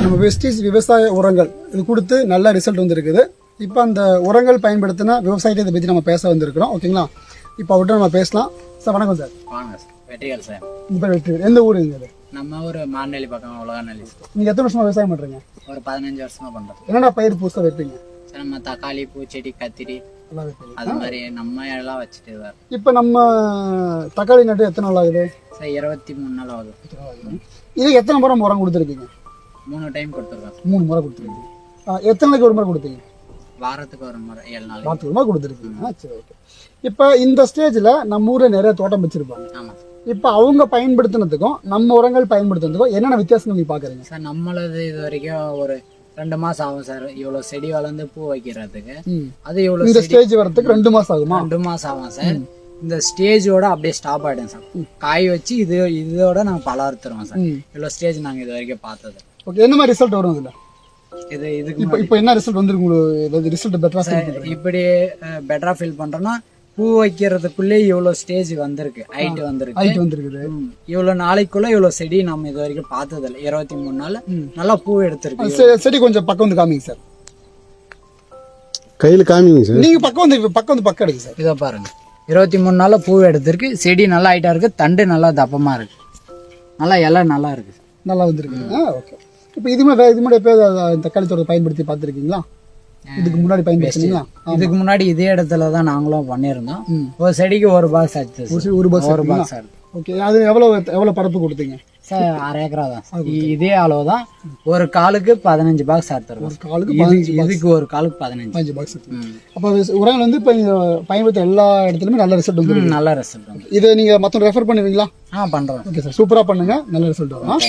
நம்ம வெஸ்டீஸ் விவசாய உரங்கள் இது கொடுத்து நல்ல ரிசல்ட் வந்துருக்குது. இப்போ அந்த உரங்கள் பயன்படுத்தினா விவசாயத்தை பற்றி நம்ம பேச வந்திருக்கிறோம். ஓகேங்களா? இப்போ அவர்கிட்ட நம்ம பேசலாம். சார் வணக்கம் சார். வாங்க சார். வெற்றிகள் சார். உங்கள் பேர் வெற்றிகள். எந்த ஊருங்க இது? நம்ம ஊர் மாநெல்லி பக்கம் உலகநெல்லி. நீங்கள் எத்தனை வருஷமா விவசாயம் பண்ணுறீங்க? ஒரு 15 வருஷமா பண்ணுறோம். என்னென்ன பயிர் புதுசாக வைப்பீங்க? சார் நம்ம தக்காளி, பூச்செடி, கத்திரி எல்லாம் வைப்பீங்க. அது மாதிரி நம்ம எல்லாம் வச்சுட்டு தான். இப்போ நம்ம தக்காளி நட்டு எத்தனை நாள் ஆகுது? சார் 23 நாள் ஆகுது. இது எத்தனை முறை உரம் கொடுத்துருக்கீங்க? 3 டைம் கொடுத்துருக்கோம். 3 முறை கொடுத்துருக்கீங்க. எத்தனை நாளைக்கு ஒரு முறை கொடுத்தீங்க? வாரத்துக்கு ஒரு முறை 7 நாள். வாரத்துக்கு ஒரு முறை கொடுத்துருக்கீங்க. சரி, ஓகே. இப்போ இந்த ஸ்டேஜில் நம்ம ஊரில் நிறைய தோட்டம் வச்சிருப்பாங்க. ஆமாம். இப்போ அவங்க பயன்படுத்தினதுக்கும் நம்ம உரங்கள் பயன்படுத்தினதுக்கும் என்னென்ன வித்தியாசங்கள் நீங்கள் பார்க்குறீங்க? சார் நம்மளது இது வரைக்கும் ஒரு 2 மாசம் ஆகும் சார். இவ்வளோ செடி வளர்ந்து பூ வைக்கிறதுக்கு. அது இவ்வளோ இந்த ஸ்டேஜ் வரதுக்கு 2 மாசம் ஆகுமா? 2 மாசம் ஆகும் சார். இந்த ஸ்டேஜோட அப்படியே ஸ்டாப் ஆயிடும் சார். காய் வச்சு இதோட நாங்கள் பலர்த்துருவோம் சார். இவ்வளோ ஸ்டேஜ் நாங்கள் இது வரைக்கும் பார்த்தது. ஓகே, என்ன மாதிரி ரிசல்ட் வரும் இதில்? இதுக்கு இப்போ என்ன ரிசல்ட் வந்துருக்கு உங்களுக்கு? ரிசல்ட் பெட்டரா இப்படி பெட்டரா ஃபீல் பண்றோம்னா பூ வைக்கிறதுக்குள்ளே இவ்வளவு ஸ்டேஜ் வந்திருக்கு. ஹைட் வந்திருக்கு. இவ்வளவு நாளைக்குள்ள இவ்வளவு செடி நம்ம இது வரைக்கும் பார்த்தது இல்லை. 23 நாள் நல்லா பூ எடுத்திருக்கு. செடி கொஞ்சம் பக்கம் வந்து காமிங்க சார். கையில காமிங்க சார். நீங்க பக்கம் வந்து எடுங்க சார். இதோ பாருங்க, 23 நாள்ல பூ எடுத்திருக்கு. செடி நல்லா ஹைட்டா இருக்கு. தண்டு நல்லா தப்பமா இருக்கு. நல்லா இலை நல்லா இருக்கு. நல்லா வந்திருக்கு. ஓகே. இப்போ இது முன்னாடி தக்காளி தோட்டத்தை பயன்படுத்தி பார்த்துருக்கீங்களா? இதுக்கு முன்னாடி பயன்படுத்தினீங்களா? இதுக்கு முன்னாடி இதே இடத்துல தான் நாங்களும் பண்ணியிருந்தோம். ஒரு செடிக்கு ஒரு பாக்ஸ் ஆச்சு. ஒரு பாக்ஸ் ஆச்சு. ஓகே. அது எவ்வளவு பரப்பு கொடுத்தீங்க சார்? 1/2 ஏக்கரா தான். இதே அளவு தான். ஒரு காலுக்கு 15 பாக்ஸ் எடுத்துருக்கோம். இதுக்கு ஒரு காலுக்கு 15 பாக்ஸ். அப்போ உரங்கள் வந்து இப்போ பயன்படுத்த எல்லா இடத்துலையுமே நல்ல ரிசல்ட் வந்து நல்ல ரிசல்ட் வந்து. இதை நீங்க மற்றவங்க ரெஃபர் பண்ணுவீங்களா? பண்றோம். ஓகே சார், சூப்பரா பண்ணுங்க. நல்ல ரிசல்ட் வரும்.